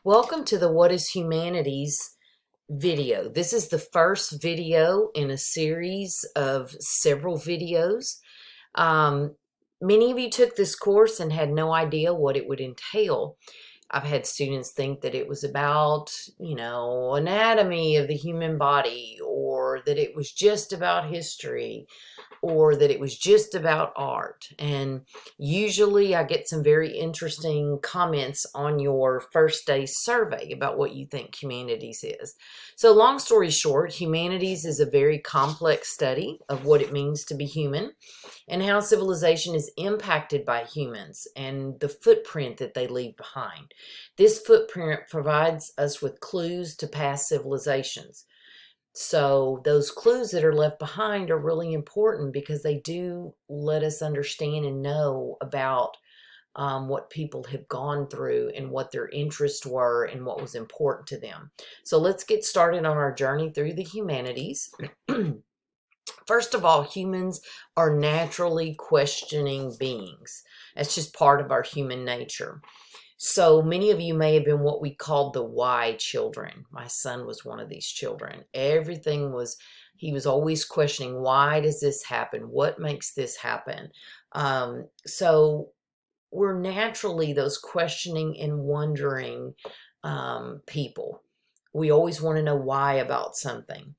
Welcome to the What is Humanities video. This is the first video in a series of several videos. Um, Many of you took this course and had no idea what it would entail. I've had students think that it was about, anatomy of the human body, or that it was just about history, or that it was just about art. And usually I get some very interesting comments on your first day survey about what you think humanities is. So long story short, humanities is a very complex study of what it means to be human and how civilization is impacted by humans and the footprint that they leave behind. This footprint provides us with clues to past civilizations. So those clues that are left behind are really important because they do let us understand and know about what people have gone through and what their interests were and what was important to them. So let's get started on our journey through the humanities. First of all, humans are naturally questioning beings. That's just part of our human nature. So many of you may have been what we called the why children. My son was one of these children. He was always questioning, why does this happen? What makes this happen? So we're naturally those questioning and wondering people. We always want to know why about something.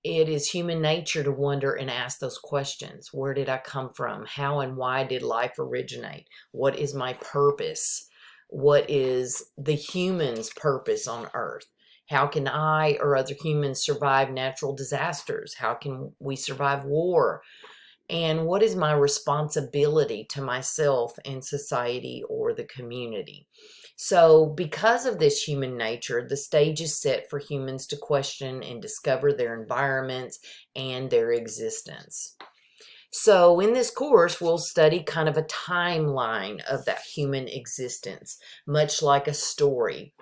It is human nature to wonder and ask those questions. Where did I come from? How and why did life originate? What is my purpose? What is the human's purpose on earth? How can I or other humans survive natural disasters? How can we survive war? And what is my responsibility to myself and society or the community? So because of this human nature, the stage is set for humans to question and discover their environments and their existence. So in this course, we'll study kind of a timeline of that human existence, much like a story.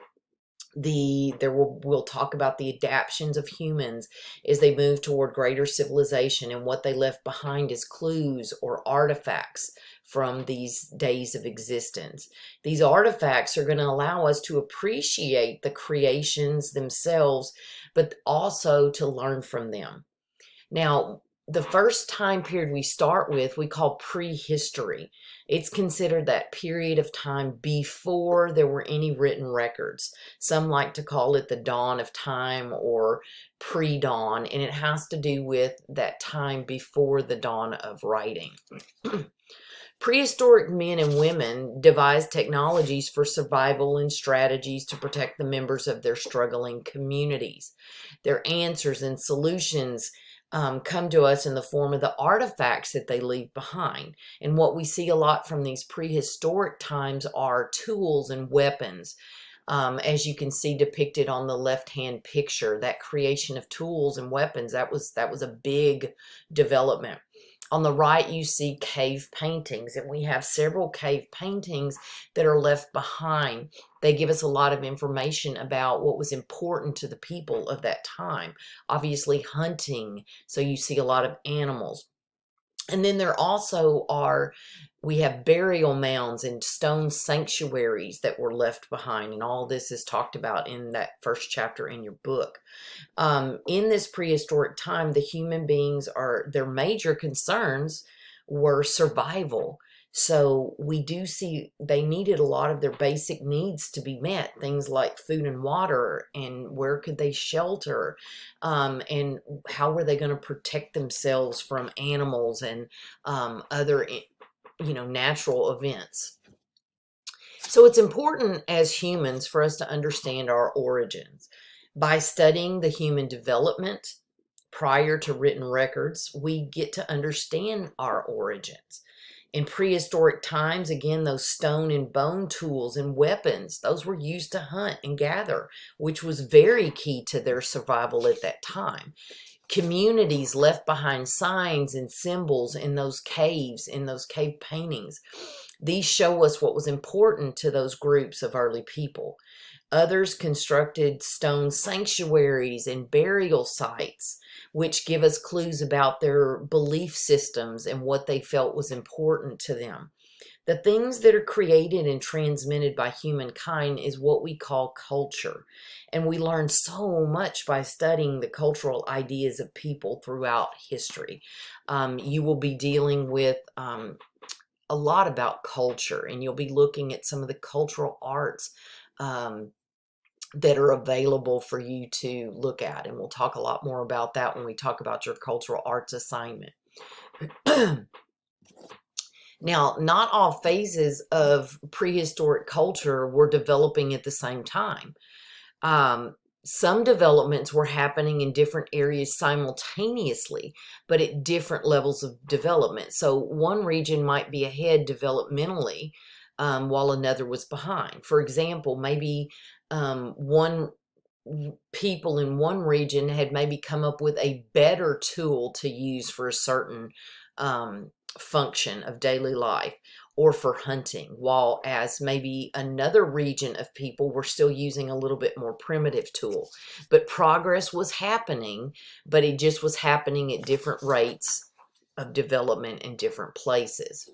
We'll talk about the adaptations of humans as they move toward greater civilization and what they left behind as clues or artifacts from these days of existence. These artifacts are going to allow us to appreciate the creations themselves, but also to learn from them. Now, the first time period we start with, we call prehistory. It's considered that period of time before there were any written records. Some like to call it the dawn of time or pre-dawn, and it has to do with that time before the dawn of writing. Prehistoric men and women devised technologies for survival and strategies to protect the members of their struggling communities. Their answers and solutions come to us in the form of the artifacts that they leave behind. And what we see a lot from these prehistoric times are tools and weapons. As you can see depicted on the left-hand picture, that creation of tools and weapons, that was a big development. On the right, you see cave paintings, and we have several cave paintings that are left behind. They give us a lot of information about what was important to the people of that time. Obviously, hunting, so you see a lot of animals. And then we have burial mounds and stone sanctuaries that were left behind, and all this is talked about in that first chapter in your book. In this prehistoric time, the human beings their major concerns were survival. So we do see they needed a lot of their basic needs to be met, things like food and water, and where could they shelter, and how were they going to protect themselves from animals and other natural events. So it's important as humans for us to understand our origins. By studying the human development prior to written records, we get to understand our origins. In prehistoric times, again, those stone and bone tools and weapons, those were used to hunt and gather, which was very key to their survival at that time. Communities left behind signs and symbols in those caves, in those cave paintings. These show us what was important to those groups of early people. Others constructed stone sanctuaries and burial sites, which give us clues about their belief systems and what they felt was important to them. The things that are created and transmitted by humankind is what we call culture. And we learn so much by studying the cultural ideas of people throughout history. You will be dealing with a lot about culture, and you'll be looking at some of the cultural arts that are available for you to look at. And we'll talk a lot more about that when we talk about your cultural arts assignment. Now, not all phases of prehistoric culture were developing at the same time. Some developments were happening in different areas simultaneously, but at different levels of development. So one region might be ahead developmentally, while another was behind. For example, maybe one people in one region had maybe come up with a better tool to use for a certain function of daily life or for hunting, while as maybe another region of people were still using a little bit more primitive tool. But progress was happening, but it just was happening at different rates of development in different places.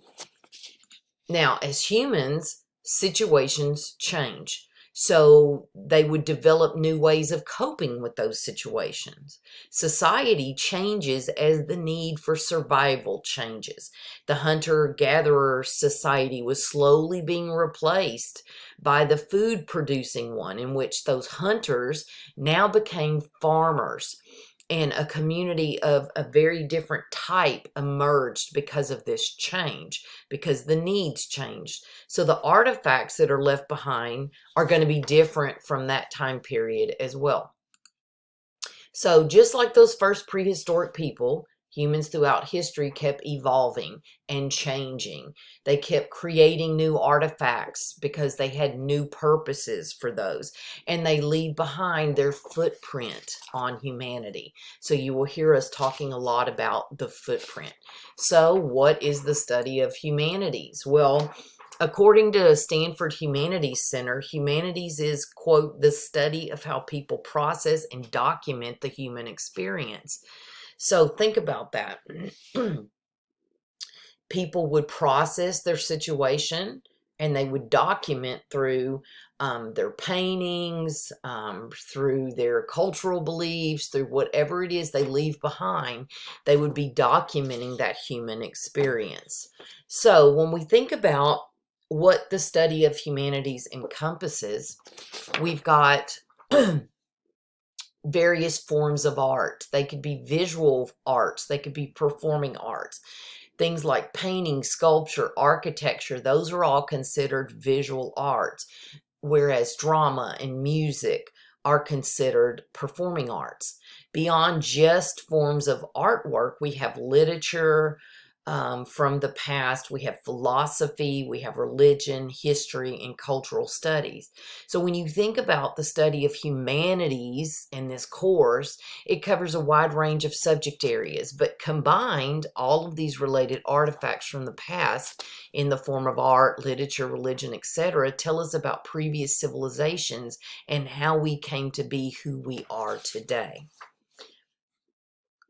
Now, as humans, situations change. So they would develop new ways of coping with those situations. Society changes as the need for survival changes. The hunter-gatherer society was slowly being replaced by the food-producing one, in which those hunters now became farmers. And a community of a very different type emerged because of this change, because the needs changed. So the artifacts that are left behind are going to be different from that time period as well. So just like those first prehistoric people, humans throughout history kept evolving and changing. They kept creating new artifacts because they had new purposes for those. And they leave behind their footprint on humanity. So you will hear us talking a lot about the footprint. So what is the study of humanities? Well, according to Stanford Humanities Center, humanities is, quote, the study of how people process and document the human experience. So think about that. People would process their situation and they would document through their paintings, through their cultural beliefs, through whatever it is they leave behind. They would be documenting that human experience. So when we think about what the study of humanities encompasses, we've got various forms of art. They could be visual arts, they could be performing arts. Things like painting, sculpture, architecture, those are all considered visual arts, whereas drama and music are considered performing arts. Beyond just forms of artwork, we have literature, from the past, we have philosophy, we have religion, history, and cultural studies. So when you think about the study of humanities in this course, it covers a wide range of subject areas, but combined, all of these related artifacts from the past in the form of art, literature, religion, etc., tell us about previous civilizations and how we came to be who we are today.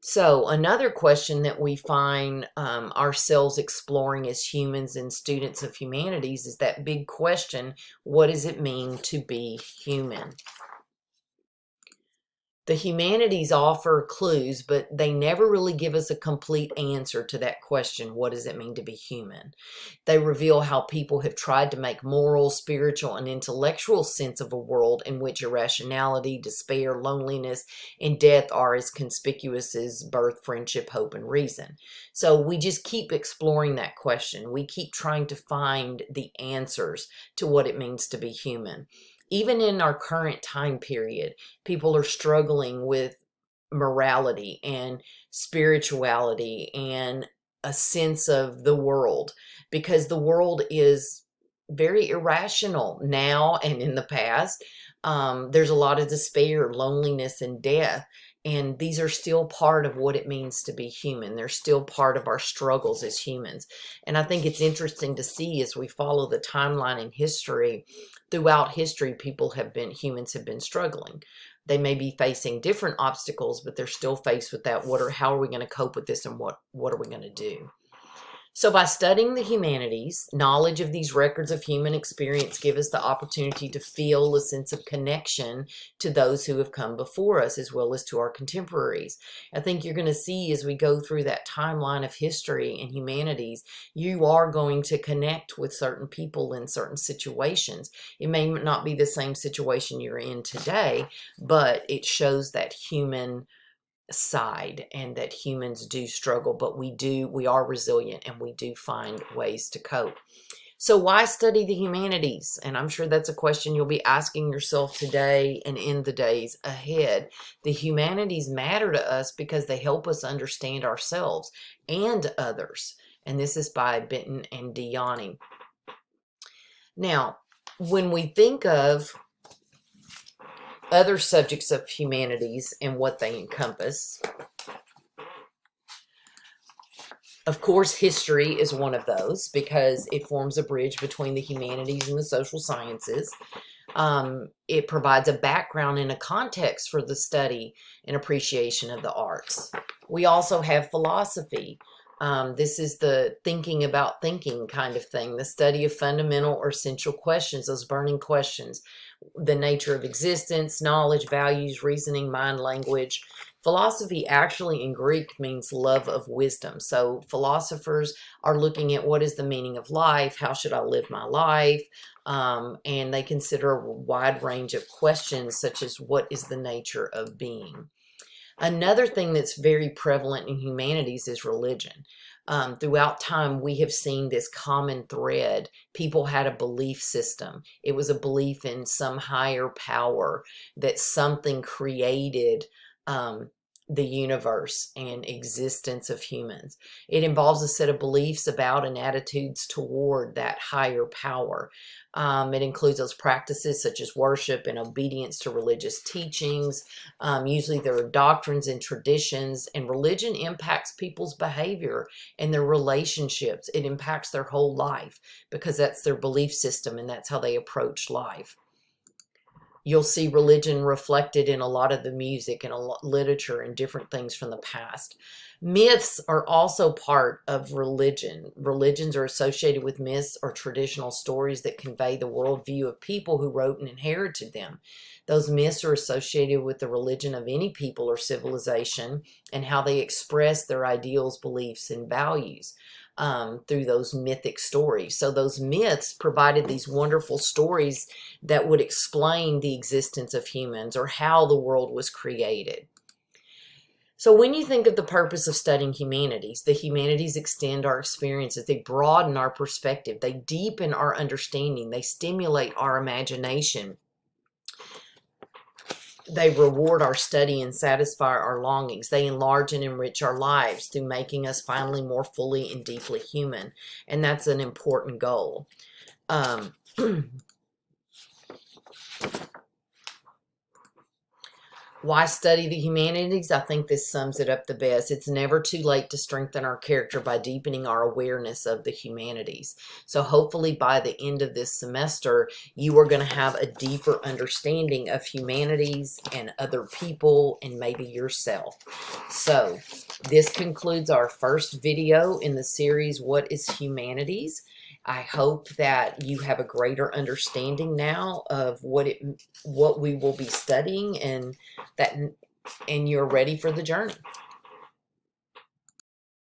So another question that we find ourselves exploring as humans and students of humanities is that big question, what does it mean to be human? The humanities offer clues, but they never really give us a complete answer to that question, what does it mean to be human? They reveal how people have tried to make moral, spiritual, and intellectual sense of a world in which irrationality, despair, loneliness, and death are as conspicuous as birth, friendship, hope, and reason. So we just keep exploring that question. We keep trying to find the answers to what it means to be human. Even in our current time period, people are struggling with morality and spirituality and a sense of the world, because the world is very irrational now and in the past. There's a lot of despair, loneliness, and death. And these are still part of what it means to be human. They're still part of our struggles as humans. And I think it's interesting to see as we follow the timeline in history. Throughout history, humans have been struggling. They may be facing different obstacles, but they're still faced with that. How are we going to cope with this, and what are we going to do? So by studying the humanities, knowledge of these records of human experience give us the opportunity to feel a sense of connection to those who have come before us, as well as to our contemporaries. I think you're going to see as we go through that timeline of history and humanities, you are going to connect with certain people in certain situations. It may not be the same situation you're in today, but it shows that human side and that humans do struggle, but we are resilient and we do find ways to cope. So why study the humanities? And I'm sure that's a question you'll be asking yourself today and in the days ahead. The humanities matter to us because they help us understand ourselves and others. And this is by Benton and Diani. Now, when we think of other subjects of humanities and what they encompass, of course, history is one of those because it forms a bridge between the humanities and the social sciences. It provides a background and a context for the study and appreciation of the arts. We also have philosophy. This is the thinking about thinking kind of thing, the study of fundamental or essential questions, those burning questions, the nature of existence, knowledge, values, reasoning, mind, language. Philosophy actually in Greek means love of wisdom. So philosophers are looking at what is the meaning of life, how should I live my life, and they consider a wide range of questions such as what is the nature of being. Another thing that's very prevalent in humanities is religion. Throughout time, we have seen this common thread. People had a belief system. It was a belief in some higher power, that something created the universe and existence of humans. It involves a set of beliefs about and attitudes toward that higher power. It includes those practices such as worship and obedience to religious teachings. Usually there are doctrines and traditions, and religion impacts people's behavior and their relationships. It impacts their whole life because that's their belief system and that's how they approach life. You'll see religion reflected in a lot of the music and literature and different things from the past. Myths are also part of religion. Religions are associated with myths or traditional stories that convey the worldview of people who wrote and inherited them. Those myths are associated with the religion of any people or civilization and how they express their ideals, beliefs, and values. Through those mythic stories. So those myths provided these wonderful stories that would explain the existence of humans or how the world was created. So when you think of the purpose of studying humanities, the humanities extend our experiences, they broaden our perspective, they deepen our understanding, they stimulate our imagination. They reward our study and satisfy our longings. They enlarge and enrich our lives through making us finally more fully and deeply human. And that's an important goal. Why study the humanities? I think this sums it up the best. It's never too late to strengthen our character by deepening our awareness of the humanities. So hopefully by the end of this semester, you are going to have a deeper understanding of humanities and other people and maybe yourself. So this concludes our first video in the series, What is Humanities? I hope that you have a greater understanding now of what we will be studying and you're ready for the journey.